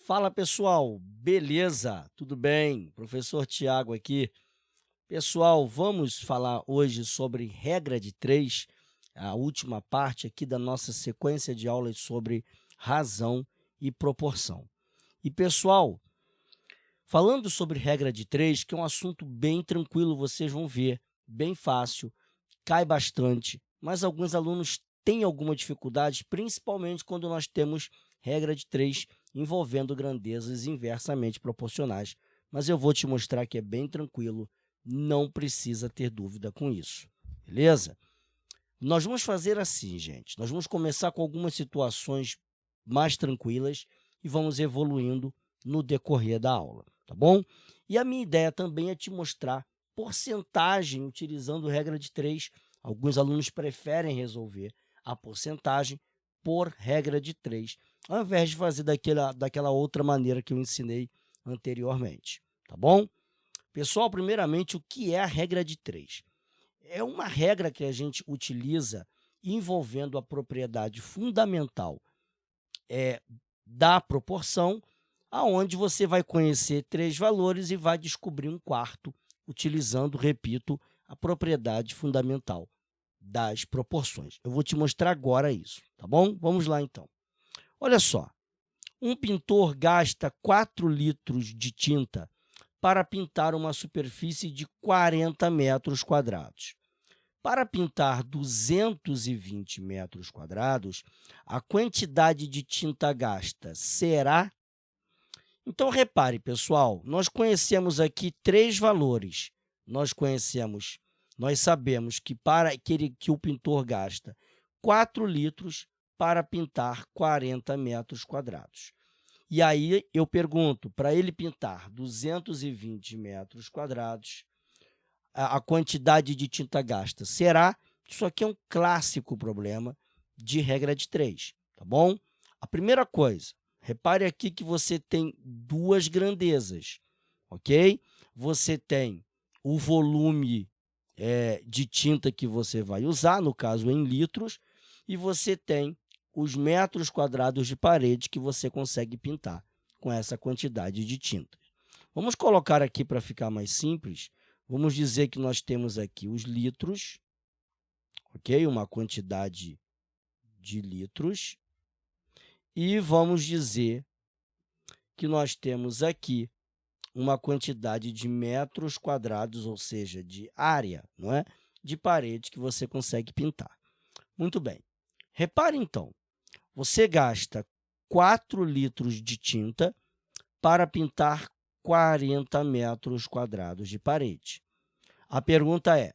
Fala pessoal, beleza? Tudo bem? Professor Tiago aqui. Pessoal, vamos falar hoje sobre regra de três, a última parte aqui da nossa sequência de aulas sobre razão e proporção. E pessoal, falando sobre regra de três, que é um assunto bem tranquilo, vocês vão ver, bem fácil, cai bastante, mas alguns alunos têm alguma dificuldade, principalmente quando nós temos regra de três envolvendo grandezas inversamente proporcionais. Mas eu vou te mostrar que é bem tranquilo, não precisa ter dúvida com isso, beleza? Nós vamos fazer assim, gente, nós vamos começar com algumas situações mais tranquilas e vamos evoluindo no decorrer da aula, tá bom? E a minha ideia também é te mostrar porcentagem utilizando regra de três. Alguns alunos preferem resolver a porcentagem por regra de três, ao invés de fazer daquela outra maneira que eu ensinei anteriormente, tá bom? Pessoal, primeiramente, o que é a regra de três? É uma regra que a gente utiliza envolvendo a propriedade fundamental da proporção, aonde você vai conhecer três valores e vai descobrir um quarto, utilizando, repito, a propriedade fundamental das proporções. Eu vou te mostrar agora isso, tá bom? Vamos lá, então. Olha só, um pintor gasta 4 litros de tinta para pintar uma superfície de 40 metros quadrados. Para pintar 220 metros quadrados, a quantidade de tinta gasta será... Então, repare, pessoal, nós conhecemos aqui três valores. Nós sabemos que que o pintor gasta 4 litros para pintar 40 metros quadrados. E aí eu pergunto, para ele pintar 220 metros quadrados, a quantidade de tinta gasta será... Isso aqui é um clássico problema de regra de três, tá bom? A primeira coisa, repare aqui que você tem duas grandezas, ok? Você tem o volume de tinta que você vai usar, no caso em litros, e você tem os metros quadrados de parede que você consegue pintar com essa quantidade de tinta. Vamos colocar aqui para ficar mais simples. Vamos dizer que nós temos aqui os litros, ok? Uma quantidade de litros. E vamos dizer que nós temos aqui uma quantidade de metros quadrados, ou seja, de área, não é? De parede que você consegue pintar. Muito bem. Repare, então, você gasta 4 litros de tinta para pintar 40 metros quadrados de parede. A pergunta é,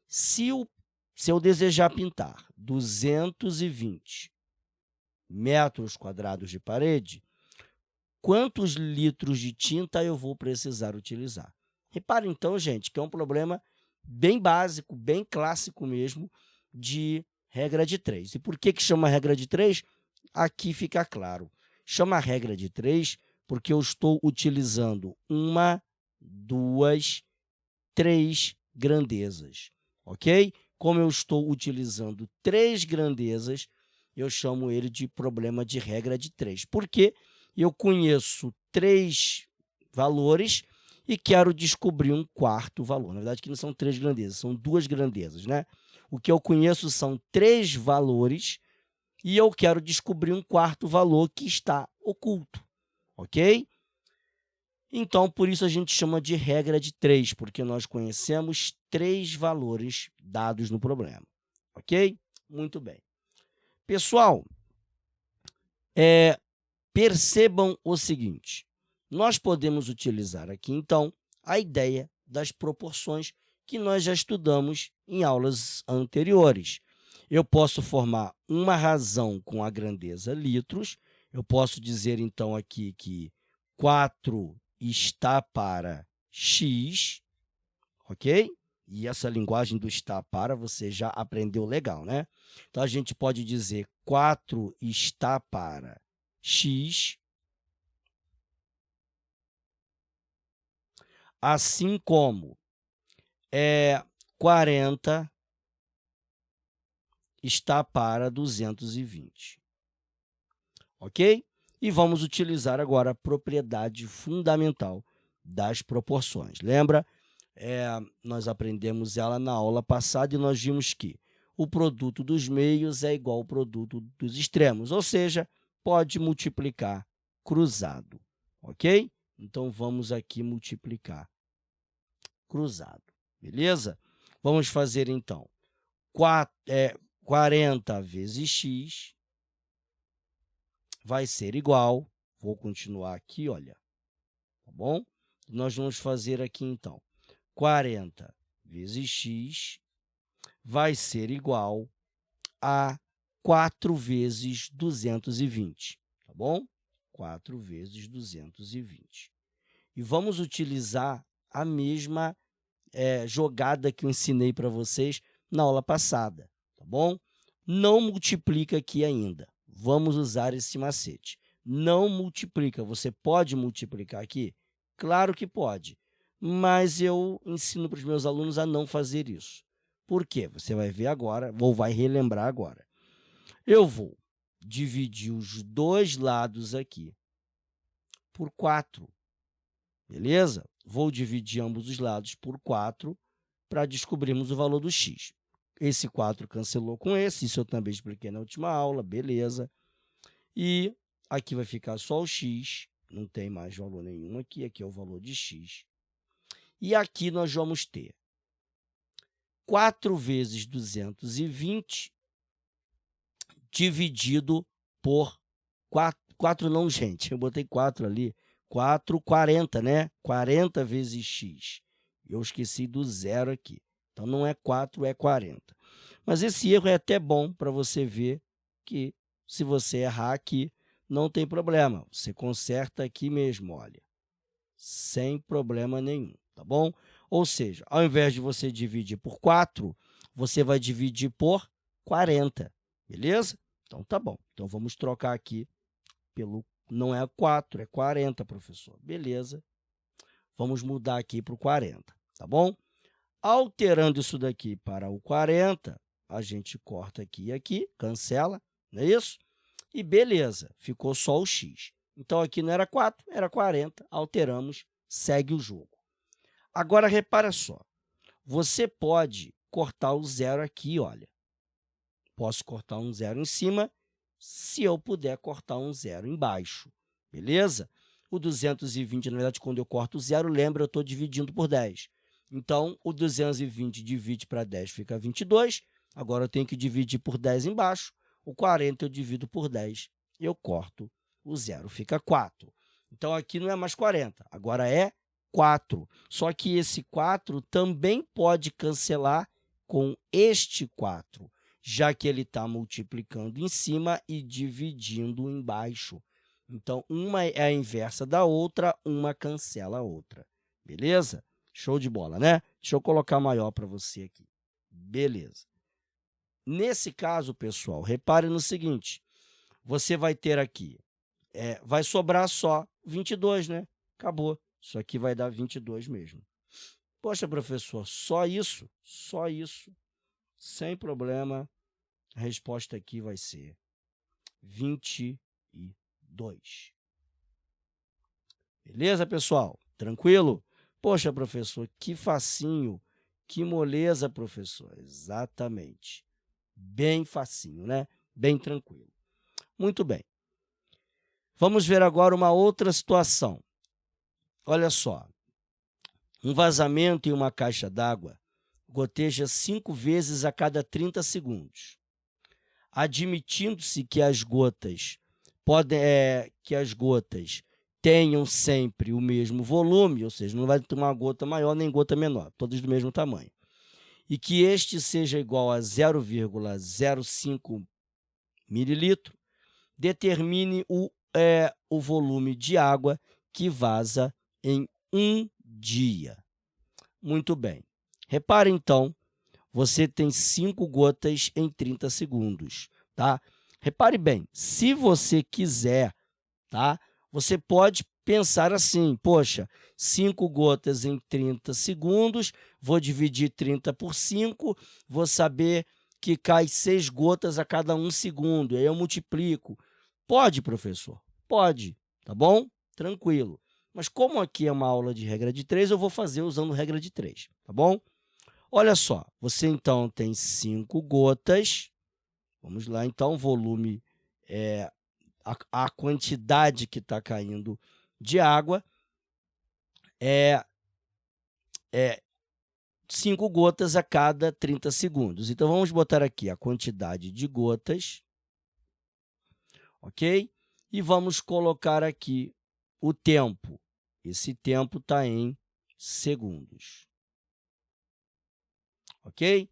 se eu desejar pintar 220 metros quadrados de parede, quantos litros de tinta eu vou precisar utilizar? Repare, então, gente, que é um problema bem básico, bem clássico mesmo, de regra de três. E por que chama regra de três? Aqui fica claro. Chama regra de três porque eu estou utilizando uma, duas, três grandezas, ok? Como eu estou utilizando três grandezas, eu chamo ele de problema de regra de três. Porque eu conheço três valores e quero descobrir um quarto valor. Na verdade, que não são três grandezas, são duas grandezas, né? O que eu conheço são três valores e eu quero descobrir um quarto valor que está oculto, ok? Então, por isso a gente chama de regra de três, porque nós conhecemos três valores dados no problema, ok? Muito bem. Pessoal, percebam o seguinte, nós podemos utilizar aqui, então, a ideia das proporções que nós já estudamos em aulas anteriores. Eu posso formar uma razão com a grandeza litros, eu posso dizer, então, aqui que 4 está para x, ok? E essa linguagem do está para você já aprendeu legal, né? Então, a gente pode dizer 4 está para x, assim como 40 está para 220, ok? E vamos utilizar agora a propriedade fundamental das proporções. Lembra? Nós aprendemos ela na aula passada e nós vimos que o produto dos meios é igual ao produto dos extremos, ou seja, pode multiplicar cruzado, ok? Então, vamos aqui multiplicar cruzado, beleza? Vamos fazer, então, 40 vezes x vai ser igual, vou continuar aqui, olha, tá bom? Nós vamos fazer aqui, então, 40 vezes x vai ser igual a 4 vezes 220, tá bom? 4 vezes 220. E vamos utilizar a mesma jogada que eu ensinei para vocês na aula passada, tá bom? Não multiplica aqui ainda. Vamos usar esse macete. Não multiplica. Você pode multiplicar aqui? Claro que pode, mas eu ensino para os meus alunos a não fazer isso. Por quê? Você vai ver agora, ou vai relembrar agora. Eu vou dividir os dois lados aqui por 4, beleza? Vou dividir ambos os lados por 4 para descobrirmos o valor do x. Esse 4 cancelou com esse, isso eu também expliquei na última aula, beleza? E aqui vai ficar só o x, não tem mais valor nenhum aqui, aqui é o valor de x. E aqui nós vamos ter 4 vezes 220 dividido por 4 não, gente, eu botei 4 ali, 4, 40, né? 40 vezes x. Eu esqueci do zero aqui. Então, não é 4, é 40. Mas esse erro é até bom para você ver que, se você errar aqui, não tem problema. Você conserta aqui mesmo, olha, sem problema nenhum, tá bom? Ou seja, ao invés de você dividir por 4, você vai dividir por 40, beleza? Então, tá bom. Então, vamos trocar aqui pelo... Não é 4, é 40, professor. Beleza. Vamos mudar aqui para o 40, tá bom? Alterando isso daqui para o 40, a gente corta aqui e aqui, cancela, não é isso? E beleza, ficou só o x. Então, aqui não era 4, era 40. Alteramos, segue o jogo. Agora, repara só. Você pode cortar o zero aqui, olha. Posso cortar um zero em cima, se eu puder cortar um zero embaixo, beleza? O 220, na verdade, quando eu corto o zero, lembra, eu estou dividindo por 10. Então, o 220 divide para 10, fica 22. Agora, eu tenho que dividir por 10 embaixo. O 40 eu divido por 10, eu corto o zero, fica 4. Então, aqui não é mais 40, agora é 4. Só que esse 4 também pode cancelar com este 4, já que ele está multiplicando em cima e dividindo embaixo. Então, uma é a inversa da outra, uma cancela a outra. Beleza? Show de bola, né? Deixa eu colocar maior para você aqui. Beleza. Nesse caso, pessoal, repare no seguinte. Você vai ter aqui, vai sobrar só 22, né? Acabou. Isso aqui vai dar 22 mesmo. Poxa, professor, só isso? Só isso. Sem problema. A resposta aqui vai ser 22. Beleza, pessoal? Tranquilo? Poxa, professor, que facinho, que moleza, professor. Exatamente. Bem facinho, né? Bem tranquilo. Muito bem. Vamos ver agora uma outra situação. Olha só. Um vazamento em uma caixa d'água goteja 5 vezes a cada 30 segundos. Admitindo-se que as gotas tenham sempre o mesmo volume, ou seja, não vai ter uma gota maior nem gota menor, todas do mesmo tamanho, e que este seja igual a 0,05 mililitro, determine o volume de água que vaza em um dia. Muito bem. Repare, então, você tem 5 gotas em 30 segundos, tá? Repare bem, se você quiser, tá? Você pode pensar assim, poxa, 5 gotas em 30 segundos, vou dividir 30 por 5, vou saber que cai 6 gotas a cada 1 segundo, aí eu multiplico. Pode, professor? Pode, tá bom? Tranquilo. Mas como aqui é uma aula de regra de 3, eu vou fazer usando regra de 3, tá bom? Olha só, você então tem 5 gotas. Vamos lá, então, volume, a quantidade que está caindo de água é 5 gotas a cada 30 segundos. Então, vamos botar aqui a quantidade de gotas, ok? E vamos colocar aqui o tempo. Esse tempo está em segundos, ok?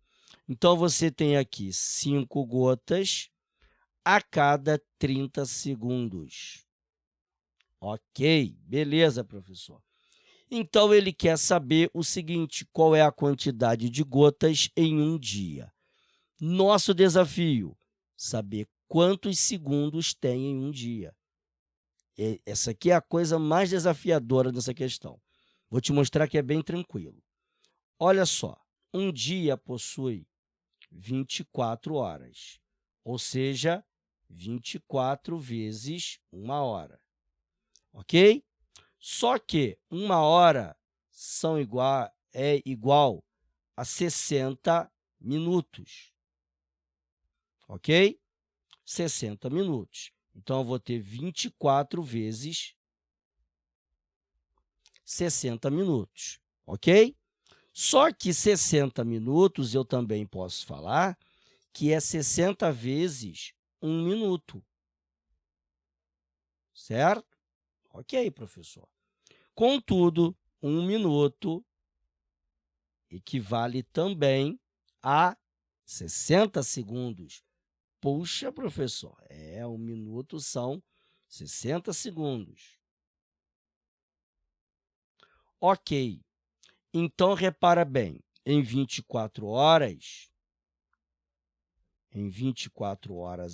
Então, você tem aqui 5 gotas a cada 30 segundos. Ok, beleza, professor. Então, ele quer saber o seguinte, qual é a quantidade de gotas em um dia? Nosso desafio, saber quantos segundos tem em um dia. Essa aqui é a coisa mais desafiadora dessa questão. Vou te mostrar que é bem tranquilo. Olha só, um dia possui 24 horas, ou seja, 24 vezes 1 hora, ok? Só que 1 hora é igual a 60 minutos, ok? 60 minutos. Então, eu vou ter 24 vezes 60 minutos, ok? Só que 60 minutos eu também posso falar que é 60 vezes 1 minuto, certo? Ok, professor. Contudo, 1 minuto equivale também a 60 segundos. Puxa, professor, 1 minuto são 60 segundos. Ok, então repara bem, em 24 horas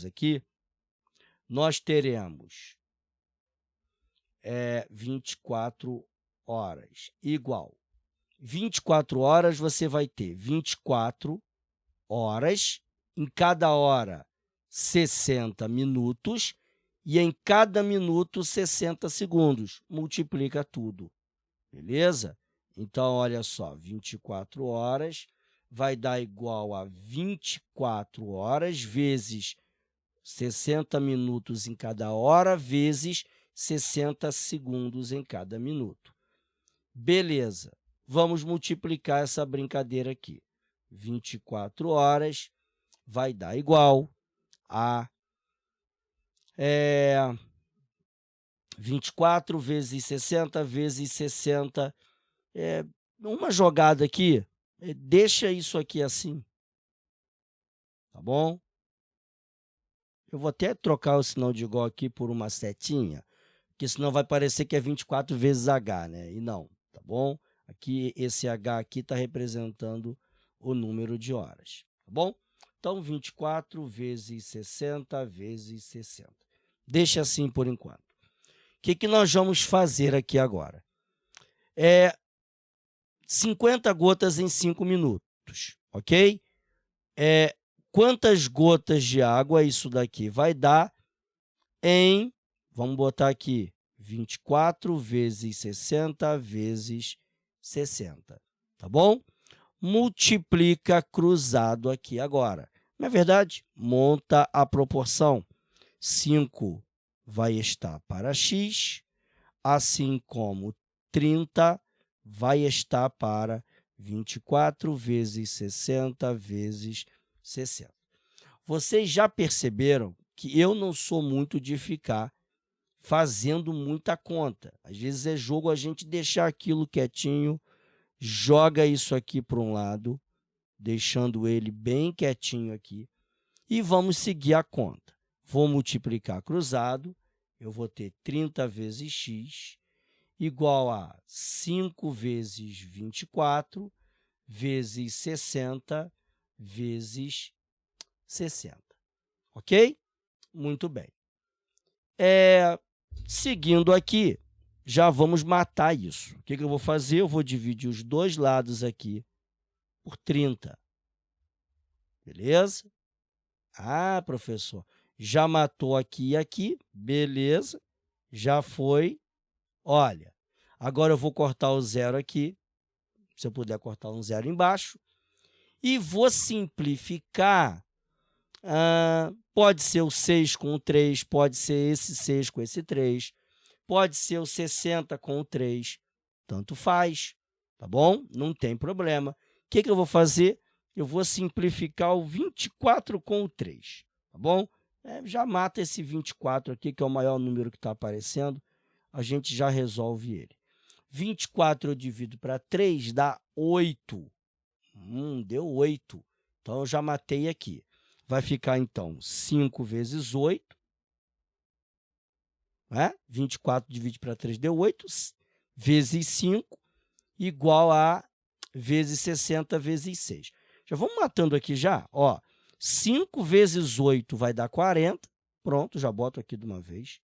aqui, nós teremos 24 horas igual. 24 horas você vai ter 24 horas, em cada hora 60 minutos e em cada minuto 60 segundos. Multiplica tudo, beleza? Então, olha só, 24 horas vai dar igual a 24 horas vezes 60 minutos em cada hora vezes 60 segundos em cada minuto. Beleza, vamos multiplicar essa brincadeira aqui. 24 horas vai dar igual a 24 vezes 60 vezes 60. Uma jogada aqui, deixa isso aqui assim, tá bom? Eu vou até trocar o sinal de igual aqui por uma setinha, porque senão vai parecer que é 24 vezes H, né? E não, tá bom? Aqui, esse H aqui está representando o número de horas, tá bom? Então, 24 vezes 60 vezes 60. Deixa assim por enquanto. O que nós vamos fazer aqui agora? 50 gotas em 5 minutos, ok? Quantas gotas de água isso daqui vai dar em, vamos botar aqui, 24 vezes 60 vezes 60, tá bom? Multiplica cruzado aqui agora. Na verdade, monta a proporção. 5 vai estar para x, assim como 30 vai estar para 24 vezes 60 vezes 60. Vocês já perceberam que eu não sou muito de ficar fazendo muita conta. Às vezes é jogo a gente deixar aquilo quietinho, joga isso aqui para um lado, deixando ele bem quietinho aqui, e vamos seguir a conta. Vou multiplicar cruzado, eu vou ter 30 vezes x igual a 5 vezes 24 vezes 60 vezes 60. Ok? Muito bem. Seguindo aqui, já vamos matar isso. O que eu vou fazer? Eu vou dividir os dois lados aqui por 30. Beleza? Ah, professor, já matou aqui e aqui. Beleza. já foi. Olha, agora eu vou cortar o zero aqui, se eu puder cortar um zero embaixo, e vou simplificar. Pode ser o 6 com o 3, pode ser esse 6 com esse 3, pode ser o 60 com o 3, tanto faz, tá bom? Não tem problema. O que eu vou fazer? Eu vou simplificar o 24 com o 3, tá bom? Já mata esse 24 aqui, que é o maior número que está aparecendo, a gente já resolve ele. 24 eu divido para 3, dá 8. Deu 8. Então, eu já matei aqui. Vai ficar, então, 5 vezes 8. 24 dividido para 3 deu 8, vezes 5, igual a vezes 60 vezes 6. Já vamos matando aqui já. 5 vezes 8 vai dar 40. Pronto, já boto aqui de uma vez.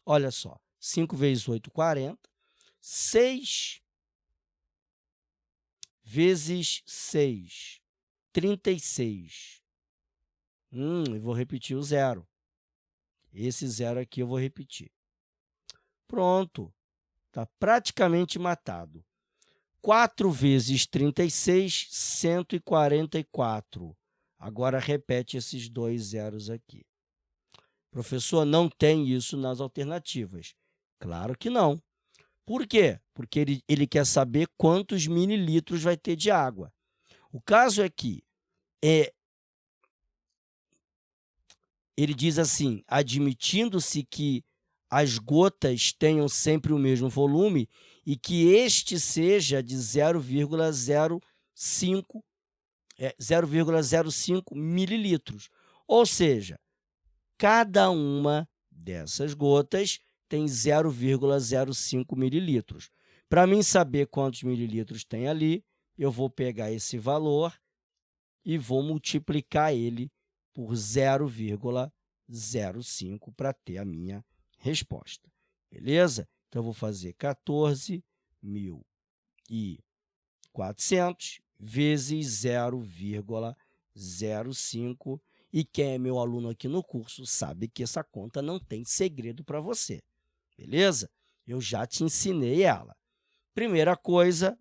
Olha só, 5 vezes 8, 40. 6 vezes 6, 36. Eu vou repetir o zero. Esse zero aqui eu vou repetir. Pronto, está praticamente matado. 4 vezes 36, 144. Agora, repete esses dois zeros aqui. Professor, não tem isso nas alternativas. Claro que não. Por quê? Porque ele quer saber quantos mililitros vai ter de água. O caso é que ele diz assim, admitindo-se que as gotas tenham sempre o mesmo volume e que este seja de 0,05 mililitros. Ou seja, cada uma dessas gotas tem 0,05 mililitros. Para mim saber quantos mililitros tem ali, eu vou pegar esse valor e vou multiplicar ele por 0,05 para ter a minha resposta. Beleza? Então, eu vou fazer 14.400 vezes 0,05. E quem é meu aluno aqui no curso sabe que essa conta não tem segredo para você. Beleza? Eu já te ensinei ela. Primeira coisa,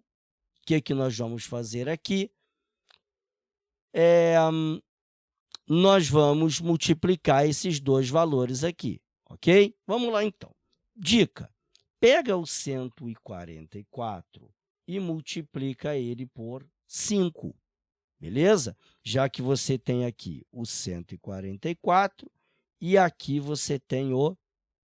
o que nós vamos fazer aqui? Nós vamos multiplicar esses dois valores aqui, ok? Vamos lá, então. Dica, pega o 144 e multiplica ele por 5, beleza? Já que você tem aqui o 144 e aqui você tem o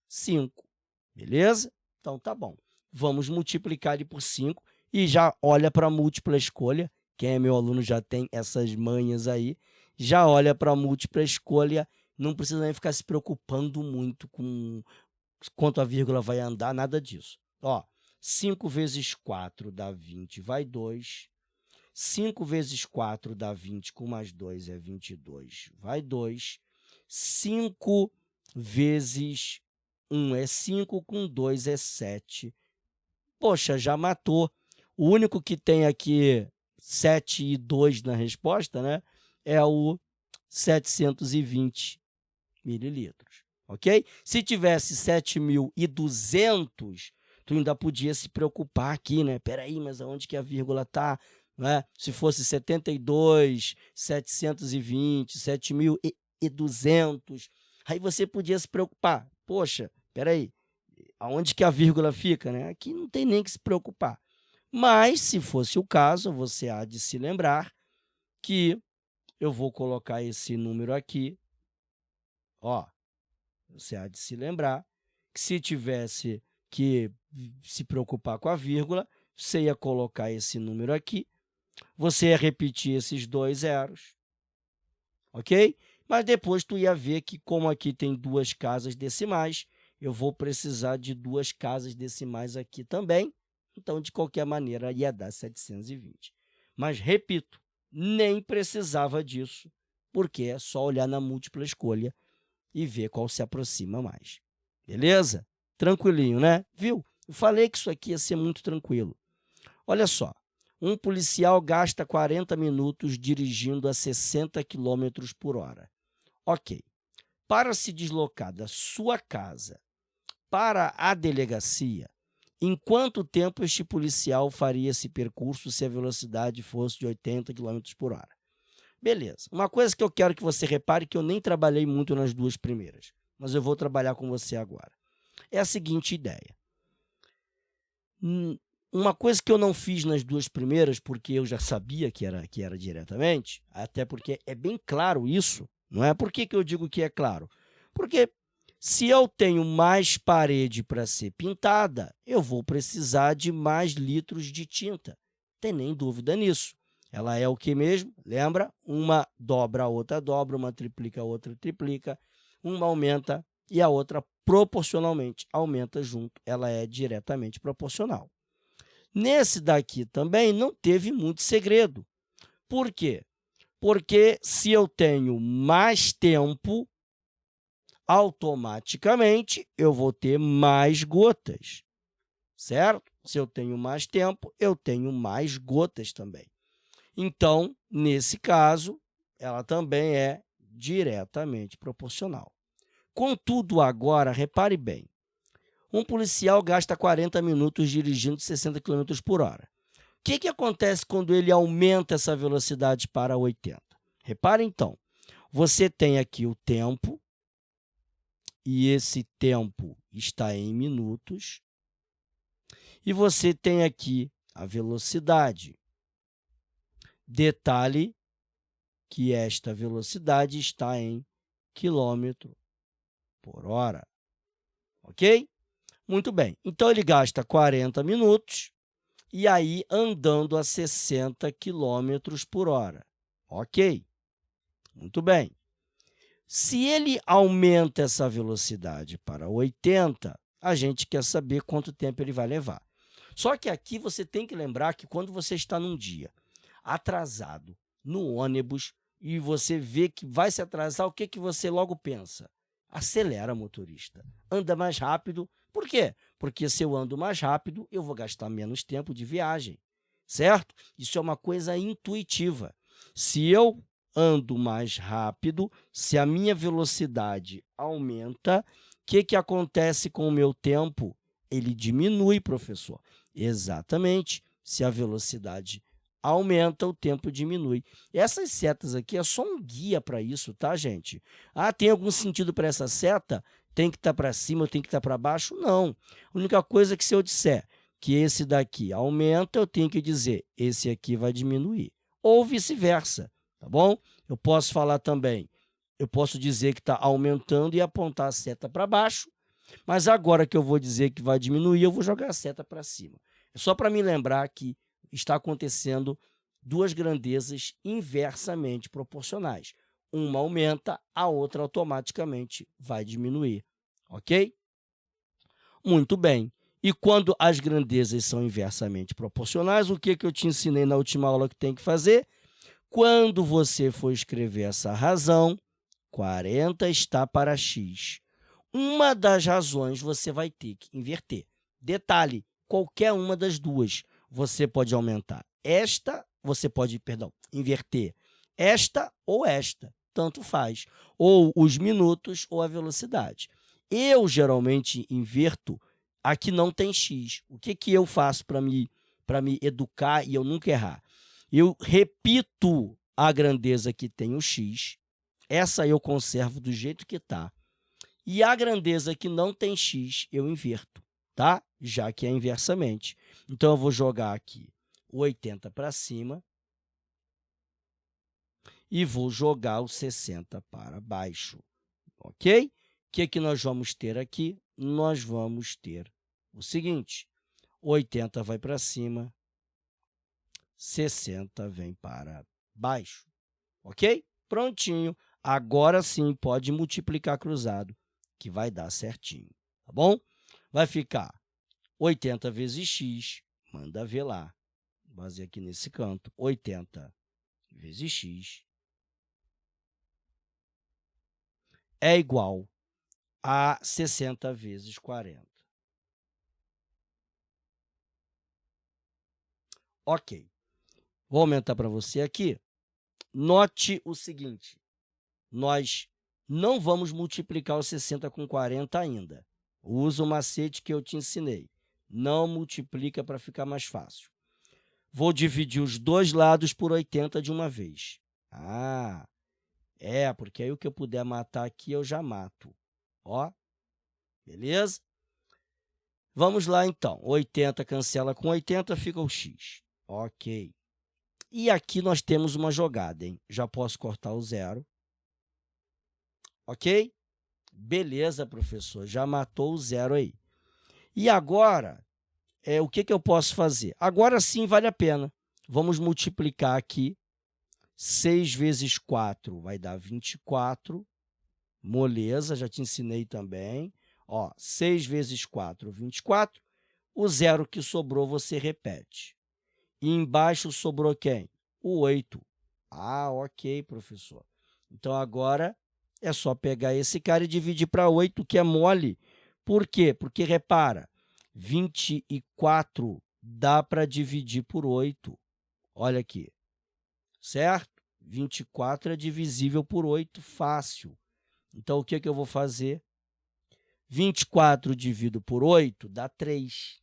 5, beleza? Então, tá bom. Vamos multiplicar ele por 5 e já olha para a múltipla escolha. Quem é meu aluno já tem essas manhas aí. Já olha para a múltipla escolha, não precisa nem ficar se preocupando muito com quanto a vírgula vai andar, nada disso. 5 vezes 4 dá 20, vai 2. 5 vezes 4 dá 20, com mais 2 é 22, vai 2. 5 vezes 1 é 5, com 2 é 7. Poxa, já matou. O único que tem aqui 7 e 2 na resposta, né, é o 720 mililitros, ok? Se tivesse 7.200, tu ainda podia se preocupar aqui, né? Peraí, mas aonde que a vírgula está? Né? Se fosse 72, 720, 7.200, aí você podia se preocupar. Poxa, peraí, aonde que a vírgula fica? Né? Aqui não tem nem que se preocupar. Mas, se fosse o caso, você há de se lembrar que eu vou colocar esse número aqui. Você há de se lembrar que se tivesse que se preocupar com a vírgula, você ia colocar esse número aqui, você ia repetir esses dois zeros, ok? Mas depois tu ia ver que, como aqui tem duas casas decimais, eu vou precisar de duas casas decimais aqui também, então, de qualquer maneira, ia dar 720. Mas, repito, nem precisava disso, porque é só olhar na múltipla escolha e ver qual se aproxima mais. Beleza? Tranquilinho, né? Viu? Eu falei que isso aqui ia ser muito tranquilo. Olha só, um policial gasta 40 minutos dirigindo a 60 km por hora. Ok. Para se deslocar da sua casa para a delegacia, em quanto tempo este policial faria esse percurso se a velocidade fosse de 80 km por hora? Beleza. Uma coisa que eu quero que você repare, que eu nem trabalhei muito nas duas primeiras, mas eu vou trabalhar com você agora. É a seguinte ideia. Uma coisa que eu não fiz nas duas primeiras, porque eu já sabia que era diretamente, até porque é bem claro isso, não é? Por que eu digo que é claro? Porque se eu tenho mais parede para ser pintada, eu vou precisar de mais litros de tinta. Não tem nem dúvida nisso. Ela é o que mesmo? Lembra? Uma dobra, a outra dobra, uma triplica, a outra triplica, uma aumenta e a outra proporcionalmente aumenta junto. Ela é diretamente proporcional. Nesse daqui também não teve muito segredo. Por quê? Porque se eu tenho mais tempo, automaticamente eu vou ter mais gotas, certo? Se eu tenho mais tempo, eu tenho mais gotas também. Então, nesse caso, ela também é diretamente proporcional. Contudo, agora, repare bem, um policial gasta 40 minutos dirigindo 60 km por hora. O que acontece quando ele aumenta essa velocidade para 80? Repare, então, você tem aqui o tempo, e esse tempo está em minutos, e você tem aqui a velocidade. Detalhe que esta velocidade está em quilômetro por hora, ok? Muito bem, então ele gasta 40 minutos e aí andando a 60 km por hora, ok? Muito bem. Se ele aumenta essa velocidade para 80, a gente quer saber quanto tempo ele vai levar. Só que aqui você tem que lembrar que quando você está num dia atrasado no ônibus e você vê que vai se atrasar, o que você logo pensa? Acelera, motorista. Anda mais rápido. Por quê? Porque se eu ando mais rápido, eu vou gastar menos tempo de viagem, certo? Isso é uma coisa intuitiva. Se eu ando mais rápido, se a minha velocidade aumenta, o que acontece com o meu tempo? Ele diminui, professor. Exatamente. Se a velocidade aumenta, o tempo diminui. Essas setas aqui é só um guia para isso, tá, gente? Ah, tem algum sentido para essa seta? Tem que estar para cima ou tem que estar para baixo? Não. A única coisa é que se eu disser que esse daqui aumenta, eu tenho que dizer esse aqui vai diminuir. Ou vice-versa, tá bom? Eu posso falar também, eu posso dizer que está aumentando e apontar a seta para baixo, mas agora que eu vou dizer que vai diminuir, eu vou jogar a seta para cima. É só para me lembrar que está acontecendo duas grandezas inversamente proporcionais. Uma aumenta, a outra automaticamente vai diminuir, ok? Muito bem. E quando as grandezas são inversamente proporcionais, o que eu te ensinei na última aula que tem que fazer? Quando você for escrever essa razão, 40 está para x. Uma das razões você vai ter que inverter. Detalhe, qualquer uma das duas. Você pode aumentar esta, você pode, inverter esta ou esta, tanto faz. Ou os minutos ou a velocidade. Eu geralmente inverto, aqui não tem x. O que eu faço para me educar e eu nunca errar? Eu repito a grandeza que tem o x, essa eu conservo do jeito que está. E a grandeza que não tem x, eu inverto, tá? Já que é inversamente. Então, eu vou jogar aqui o 80 para cima e vou jogar o 60 para baixo, ok? O que nós vamos ter aqui? Nós vamos ter o seguinte, 80 vai para cima, 60 vem para baixo, ok? Prontinho. Agora sim, pode multiplicar cruzado, que vai dar certinho, tá bom? Vai ficar 80 vezes x, manda ver lá, base aqui nesse canto, 80 vezes x é igual a 60 vezes 40. Ok. Vou aumentar para você aqui. Note o seguinte, nós não vamos multiplicar o 60 com 40 ainda, Usa o macete que eu te ensinei. Não multiplica para ficar mais fácil. Vou dividir os dois lados por 80 de uma vez. Ah, porque aí o que eu puder matar aqui, eu já mato. Ó, beleza? Vamos lá, então. 80 cancela com 80, fica o x. Ok. E aqui nós temos uma jogada, hein? Já posso cortar o zero. Ok? Beleza, professor. Já matou o zero aí. E agora, o que eu posso fazer? Agora sim vale a pena. Vamos multiplicar aqui. 6 vezes 4 vai dar 24. Moleza, já te ensinei também. Ó, 6 vezes 4, 24. O zero que sobrou, você repete. E embaixo sobrou quem? O 8. Ah, ok, professor. Então, agora é só pegar esse cara e dividir para 8, que é mole. Por quê? Porque, repara, 24 dá para dividir por 8. Olha aqui, certo? 24 é divisível por 8, fácil. Então, o que eu vou fazer? 24 dividido por 8 dá 3.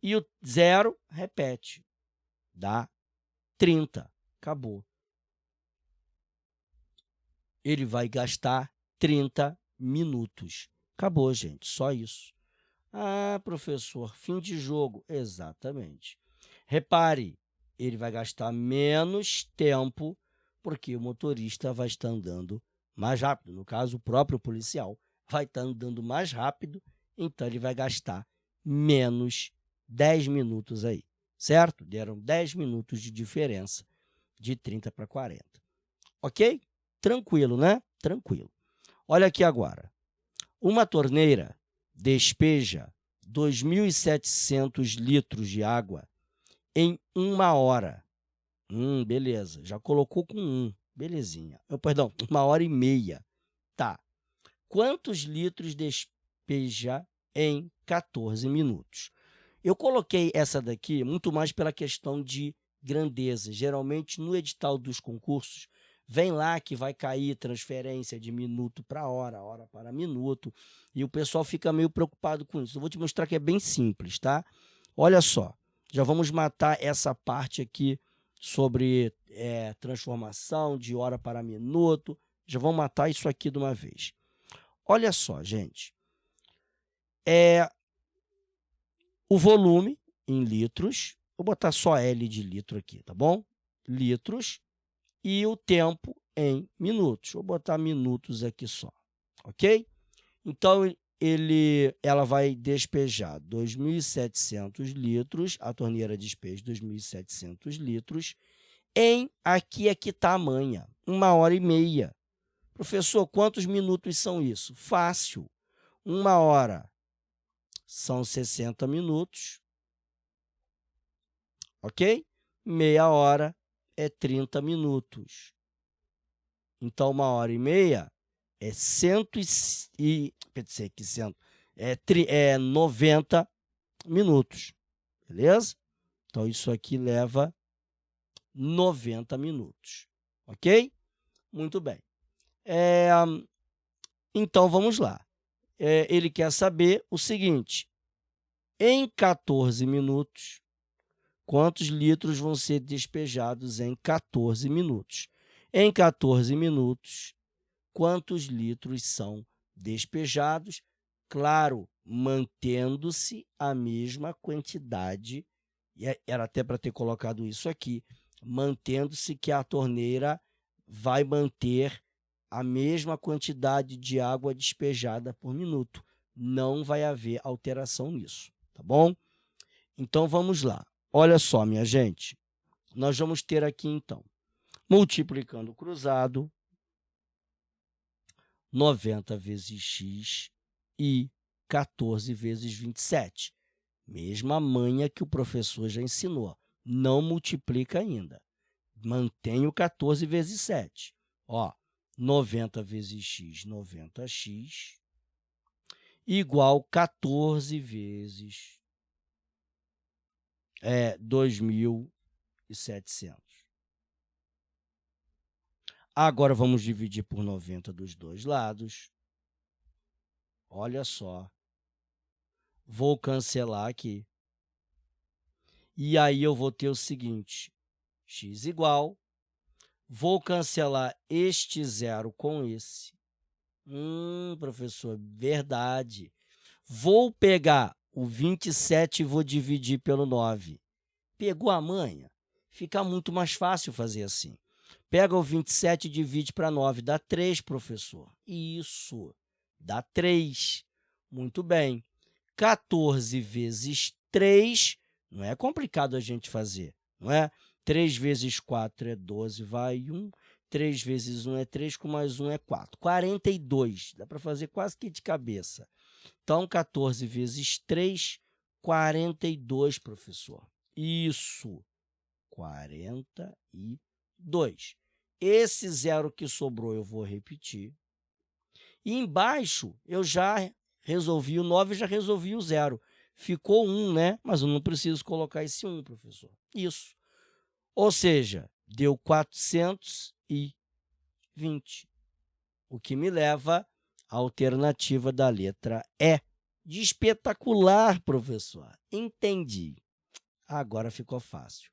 E o zero repete, dá 30. Acabou. Ele vai gastar 30 minutos. Acabou, gente, só isso. Ah, professor, fim de jogo. Exatamente. Repare, ele vai gastar menos tempo porque o motorista vai estar andando mais rápido. No caso, o próprio policial vai estar andando mais rápido, então ele vai gastar menos 10 minutos aí, certo? Deram 10 minutos de diferença de 30 para 40. Ok? Tranquilo, né? Tranquilo. Olha aqui agora. Uma torneira despeja 2.700 litros de água em 1 hora. Beleza. Já colocou com 1. Belezinha. Perdão, 1h30. Tá. Quantos litros despeja em 14 minutos? Eu coloquei essa daqui muito mais pela questão de grandeza. Geralmente, no edital dos concursos, vem lá que vai cair transferência de minuto para hora, hora para minuto, e o pessoal fica meio preocupado com isso. Eu vou te mostrar que é bem simples, tá? Olha só, já vamos matar essa parte aqui sobre transformação de hora para minuto. Já vamos matar isso aqui de uma vez. Olha só, gente. O volume em litros, vou botar só L de litro aqui, tá bom? Litros. E o tempo em minutos. Vou botar minutos aqui só, ok? Então, ela vai despejar 2.700 litros, a torneira despeja 2.700 litros, aqui está a manha, 1h30. Professor, quantos minutos são isso? Fácil. 1 hora são 60 minutos, ok? Meia hora é 30 minutos. Então, 1h30 é 90 minutos, beleza? Então, isso aqui leva 90 minutos, ok? Muito bem. Então, vamos lá. Ele quer saber o seguinte, em 14 minutos, quantos litros vão ser despejados em 14 minutos? Em 14 minutos, quantos litros são despejados? Claro, mantendo-se a mesma quantidade, e era até para ter colocado isso aqui, mantendo-se que a torneira vai manter a mesma quantidade de água despejada por minuto. Não vai haver alteração nisso, tá bom? Então, vamos lá. Olha só, minha gente, nós vamos ter aqui, então, multiplicando o cruzado, 90 vezes x e 14 vezes 27. Mesma manha que o professor já ensinou. Não multiplica ainda. Mantém o 14 vezes 7. Ó, 90 vezes x, 90x, igual 14 vezes 2.700. Agora, vamos dividir por 90 dos dois lados. Olha só. Vou cancelar aqui. E aí eu vou ter o seguinte, x igual, vou cancelar este zero com esse. Professor, verdade. Vou pegar o 27 e vou dividir pelo 9. Pegou a manha? Fica muito mais fácil fazer assim. Pega o 27 e divide para 9. Dá 3, professor. Isso, dá 3. Muito bem. 14 vezes 3, não é complicado a gente fazer, não é? 3 vezes 4 é 12, vai 1. 3 vezes 1 é 3, com mais 1 é 4. 42, dá para fazer quase que de cabeça. Então, 14 vezes 3, 42, professor. Isso, 42. Esse zero que sobrou eu vou repetir. E embaixo eu já resolvi o 9 e já resolvi o zero. Ficou 1, né? Mas eu não preciso colocar esse 1, professor. Isso. Ou seja, deu 420, o que me leva à alternativa da letra E. De espetacular, professor. Entendi. Agora ficou fácil.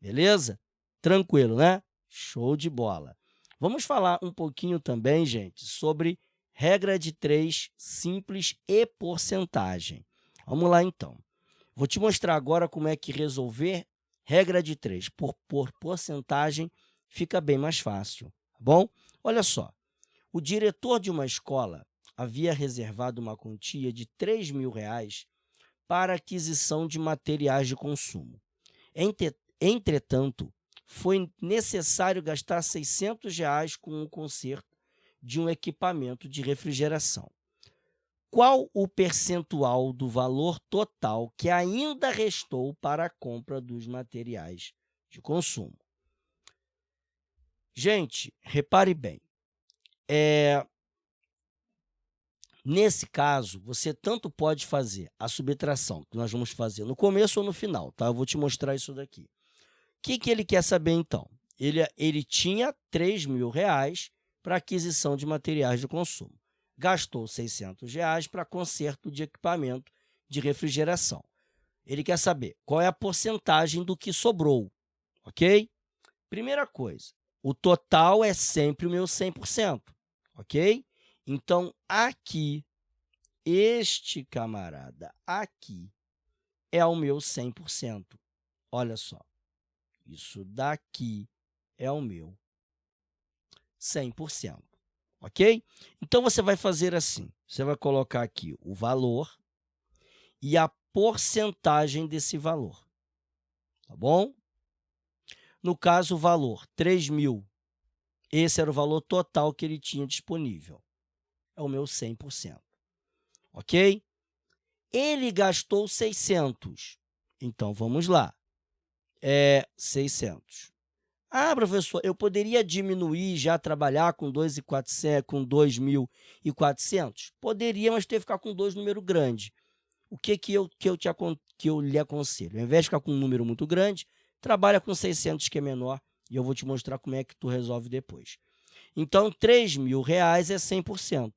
Beleza? Tranquilo, né? Show de bola. Vamos falar um pouquinho também, gente, sobre regra de 3 simples e porcentagem. Vamos lá, então. Vou te mostrar agora como é que resolver regra de 3 por porcentagem fica bem mais fácil, tá bom? Olha só, o diretor de uma escola havia reservado uma quantia de R$3.000 para aquisição de materiais de consumo. Entretanto, foi necessário gastar R$600 com o conserto de um equipamento de refrigeração. Qual o percentual do valor total que ainda restou para a compra dos materiais de consumo? Gente, repare bem, nesse caso, você tanto pode fazer a subtração, que nós vamos fazer no começo ou no final, tá? Eu vou te mostrar isso daqui. O que ele quer saber, então? Ele tinha R$3.000 para aquisição de materiais de consumo. Gastou R$600 para conserto de equipamento de refrigeração. Ele quer saber qual é a porcentagem do que sobrou, ok? Primeira coisa, o total é sempre o meu 100%, ok? Então, aqui, este camarada aqui é o meu 100%. Olha só, isso daqui é o meu 100%, ok? Então, você vai fazer assim, você vai colocar aqui o valor e a porcentagem desse valor, tá bom? No caso, o valor, 3.000, esse era o valor total que ele tinha disponível. É o meu 100%, ok? Ele gastou 600, então vamos lá, 600. Ah, professor, eu poderia diminuir, já trabalhar com 2.400? Poderia, mas ter que ficar com 2 número grande. O que eu lhe aconselho? Ao invés de ficar com um número muito grande, trabalha com 600, que é menor, e eu vou te mostrar como é que tu resolve depois. Então, R$3.000 é 100%,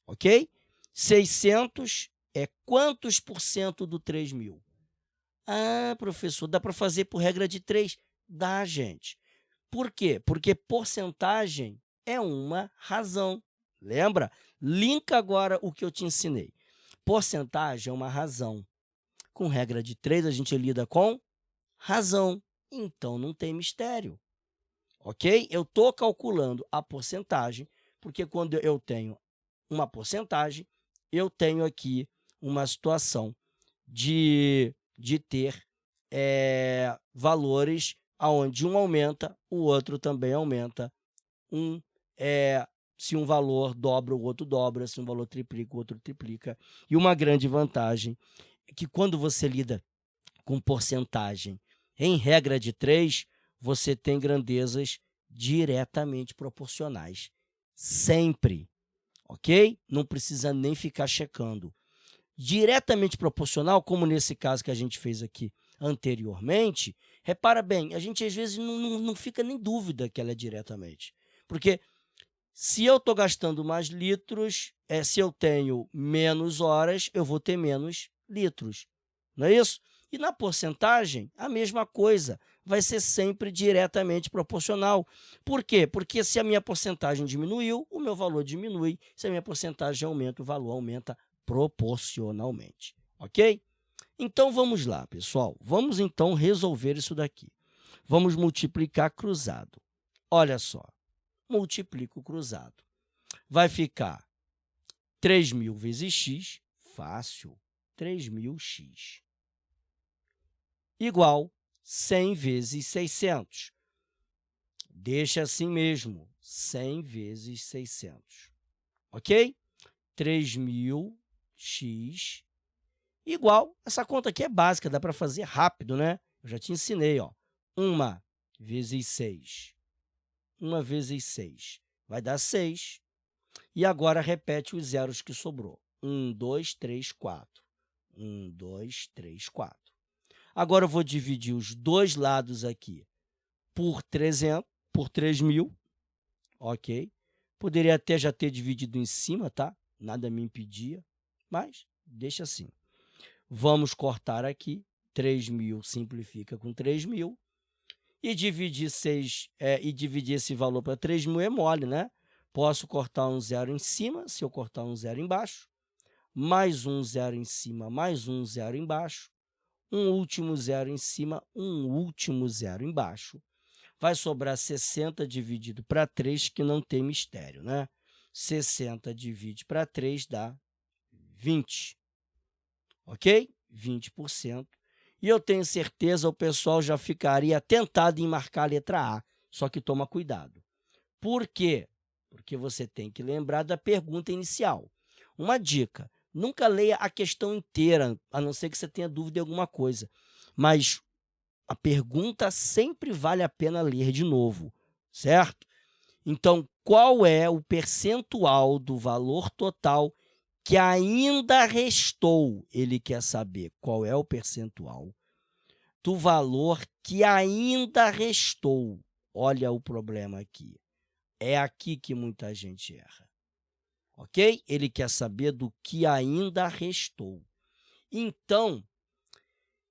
ok? 600 é quantos por cento do 3.000? Ah, professor, dá para fazer por regra de 3? Dá, gente. Por quê? Porque porcentagem é uma razão. Lembra? Linka agora o que eu te ensinei. Porcentagem é uma razão. Com regra de 3, a gente lida com razão. Então, não tem mistério. Ok? Eu estou calculando a porcentagem, porque quando eu tenho uma porcentagem, eu tenho aqui uma situação de ter valores onde um aumenta, o outro também aumenta. Se um valor dobra, o outro dobra. Se um valor triplica, o outro triplica. E uma grande vantagem é que quando você lida com porcentagem em regra de 3, você tem grandezas diretamente proporcionais. Sempre, ok? Não precisa nem ficar checando. Diretamente proporcional, como nesse caso que a gente fez aqui anteriormente, repara bem, a gente às vezes não fica nem dúvida que ela é diretamente. Porque Se eu estou gastando mais litros, se eu tenho menos horas, eu vou ter menos litros. Não é isso? E na porcentagem, a mesma coisa. Vai ser sempre diretamente proporcional. Por quê? Porque se a minha porcentagem diminuiu, o meu valor diminui. Se a minha porcentagem aumenta, o valor aumenta proporcionalmente. Ok? Então, vamos lá, pessoal. Vamos, então, resolver isso daqui. Vamos multiplicar cruzado. Olha só. Multiplico cruzado. Vai ficar 3.000 vezes x, fácil, 3.000x, igual 100 vezes 600. Deixa assim mesmo, 100 vezes 600. Ok? 3.000x igual, essa conta aqui é básica, dá para fazer rápido, né? Eu já te ensinei, ó. 1 vezes 6. 1 vezes 6 vai dar 6. E agora repete os zeros que sobrou. 1, 2, 3, 4. 1, 2, 3, 4. Agora eu vou dividir os dois lados aqui por 300, por 3.000. Ok? Poderia até já ter dividido em cima, tá? Nada me impedia, mas deixa assim. Vamos cortar aqui. 3.000 simplifica com 3.000. E dividir esse valor para 3.000 é mole, né? Posso cortar um zero em cima, se eu cortar um zero embaixo, mais um zero em cima, mais um zero embaixo, um último zero em cima, um último zero embaixo. Vai sobrar 60 dividido para 3, que não tem mistério, né? 60 divide para 3 dá 20, ok? 20%. E eu tenho certeza o pessoal já ficaria tentado em marcar a letra A, só que toma cuidado. Por quê? Porque você tem que lembrar da pergunta inicial. Uma dica, nunca leia a questão inteira, a não ser que você tenha dúvida em alguma coisa. Mas a pergunta sempre vale a pena ler de novo, certo? Então, qual é o percentual do valor total que ainda restou? Ele quer saber qual é o percentual do valor que ainda restou. Olha o problema aqui. É aqui que muita gente erra, ok? Ele quer saber do que ainda restou. Então,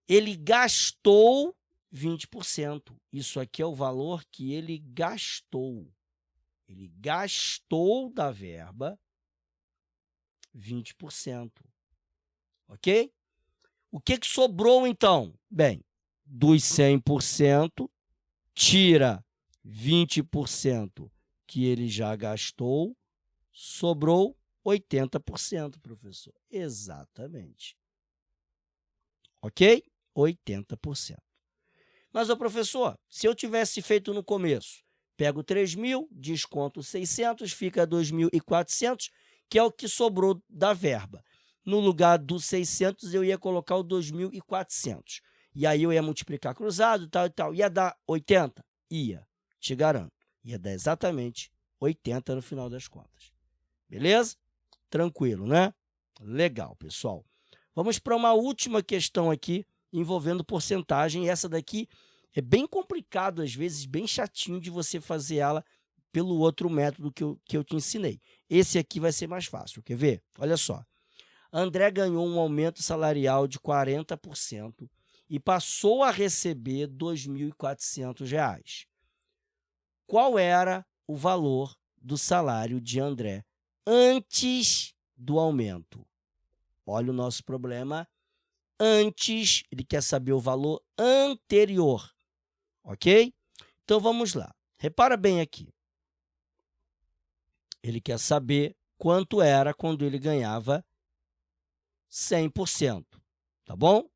ele gastou 20%. Isso aqui é o valor que ele gastou. Ele gastou da verba 20%, ok? O que sobrou, então? Bem, dos 100%, tira 20% que ele já gastou, sobrou 80%, professor. Exatamente. Ok? 80%. Mas, professor, se eu tivesse feito no começo, pego 3.000, desconto 600, fica 2.400, que é o que sobrou da verba. No lugar do 600, eu ia colocar o 2.400. E aí eu ia multiplicar cruzado, tal e tal. Ia dar 80? Ia, te garanto. Ia dar exatamente 80 no final das contas. Beleza? Tranquilo, né? Legal, pessoal. Vamos para uma última questão aqui, envolvendo porcentagem. Essa daqui é bem complicado, às vezes, bem chatinho de você fazer ela pelo outro método que eu te ensinei. Esse aqui vai ser mais fácil. Quer ver? Olha só. André ganhou um aumento salarial de 40% e passou a receber R$ 2.400. Qual era o valor do salário de André antes do aumento? Olha o nosso problema. Antes, ele quer saber o valor anterior, ok? Então, vamos lá. Repara bem aqui. Ele quer saber quanto era quando ele ganhava 100%, tá bom?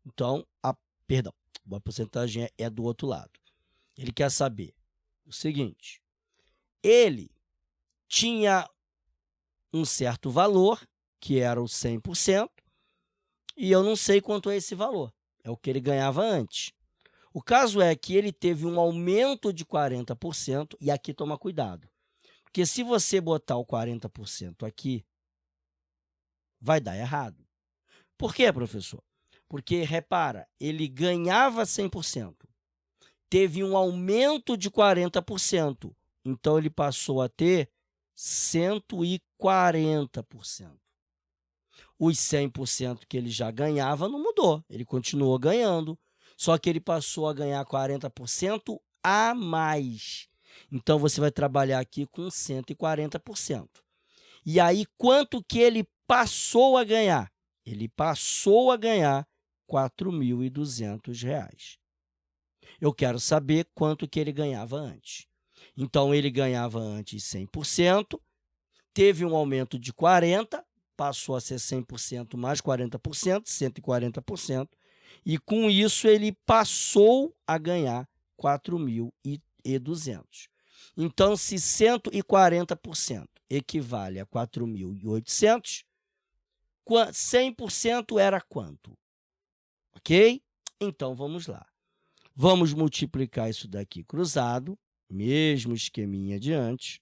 Então, a porcentagem é do outro lado. Ele quer saber o seguinte, ele tinha um certo valor, que era o 100%, e eu não sei quanto é esse valor, é o que ele ganhava antes. O caso é que ele teve um aumento de 40%, e aqui toma cuidado, porque se você botar o 40% aqui, vai dar errado. Por quê, professor? Porque, repara, ele ganhava 100%, teve um aumento de 40%, Então, ele passou a ter 140%. Os 100% que ele já ganhava não mudou, ele continuou ganhando, só que ele passou a ganhar 40% a mais. Então, você vai trabalhar aqui com 140%. E aí, quanto que ele passou a ganhar? Ele passou a ganhar R$ 4.200. Eu quero saber quanto que ele ganhava antes. Então, ele ganhava antes 100%, teve um aumento de 40%, passou a ser 100% mais 40%, 140%, e com isso ele passou a ganhar R$ 4.200. Então, se 140% equivale a 4.800, 100% era quanto? Ok? Então, vamos lá. Vamos multiplicar isso daqui cruzado, mesmo esqueminha de antes,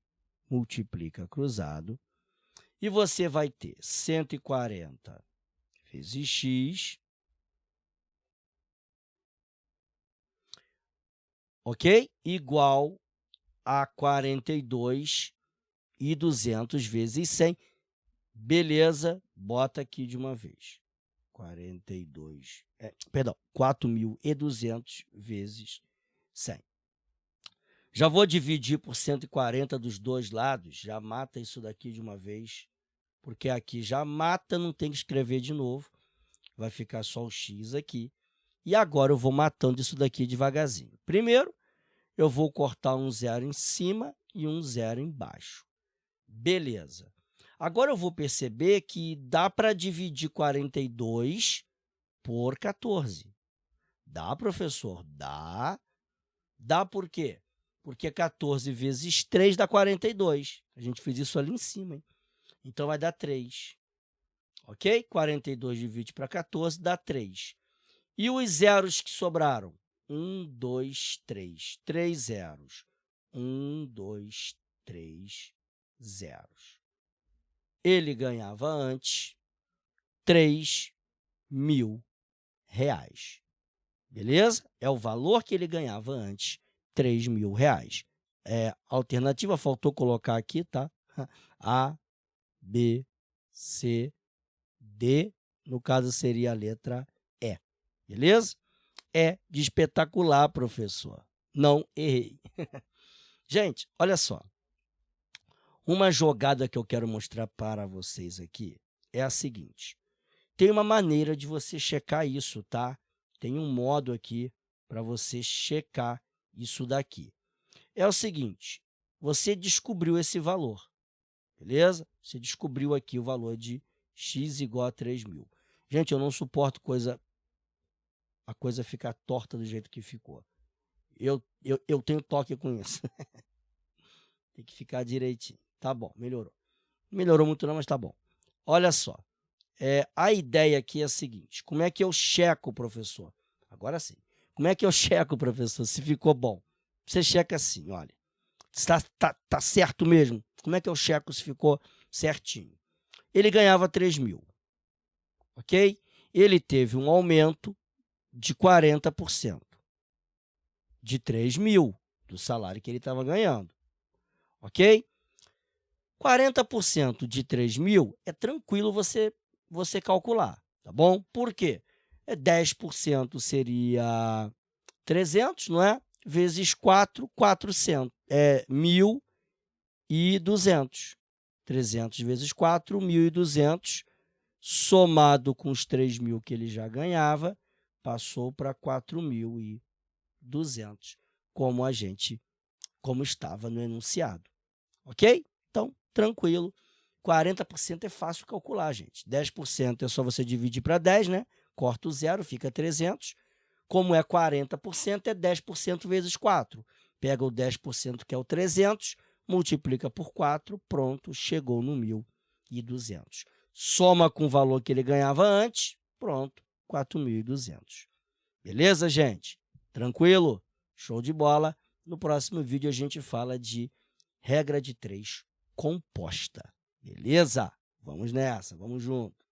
multiplica cruzado, e você vai ter 140 vezes x, ok? Igual a 42.200 vezes 100. Beleza, bota aqui de uma vez. 4.200 vezes 100. Já vou dividir por 140 dos dois lados, já mata isso daqui de uma vez, porque aqui já mata, não tem que escrever de novo, vai ficar só o x aqui. E agora eu vou matando isso daqui devagarzinho. Primeiro, eu vou cortar um zero em cima e um zero embaixo. Beleza. Agora eu vou perceber que dá para dividir 42 por 14. Dá, professor? Dá. Dá por quê? Porque 14 vezes 3 dá 42. A gente fez isso ali em cima, hein? Então, vai dar 3. Ok? 42 divide para 14 dá 3. E os zeros que sobraram? 1, 2, 3. 3 zeros. 1, 2, 3 zeros. Ele ganhava antes R$3.000. Beleza? É o valor que ele ganhava antes, R$3.000. A alternativa faltou colocar aqui, tá? A, B, C, D. No caso, seria a letra E. Beleza? É de espetacular, professor. Não errei. Gente, olha só. Uma jogada que eu quero mostrar para vocês aqui é a seguinte. Tem uma maneira de você checar isso, tá? Tem um modo aqui para você checar isso daqui. É o seguinte, você descobriu esse valor, beleza? Você descobriu aqui o valor de x igual a 3.000. Gente, eu não suporto a coisa ficar torta do jeito que ficou. Eu tenho toque com isso. Tem que ficar direitinho. Tá bom, melhorou. Melhorou muito não, mas tá bom. Olha só, a ideia aqui é a seguinte, como é que eu checo, professor? Agora sim. Como é que eu checo, professor, se ficou bom? Você checa assim, olha. Tá certo mesmo? Como é que eu checo se ficou certinho? Ele ganhava 3.000, ok? Ele teve um aumento de 40%, de 3.000 do salário que ele estava ganhando, ok? 40% de 3.000 é tranquilo você calcular, tá bom? Por quê? 10% seria 300, não é? Vezes 4, 400. 1.200. 300 vezes 4, 1.200. Somado com os 3.000 que ele já ganhava, passou para 4.200, como estava no enunciado. Ok? Então, tranquilo. 40% é fácil calcular, gente. 10% é só você dividir para 10, né? Corta o zero, fica 300. Como é 40%, é 10% vezes 4. Pega o 10%, que é o 300, multiplica por 4, pronto, chegou no 1.200. Soma com o valor que ele ganhava antes, pronto, 4.200. Beleza, gente? Tranquilo? Show de bola. No próximo vídeo a gente fala de regra de 3 composta. Beleza? Vamos nessa, vamos junto.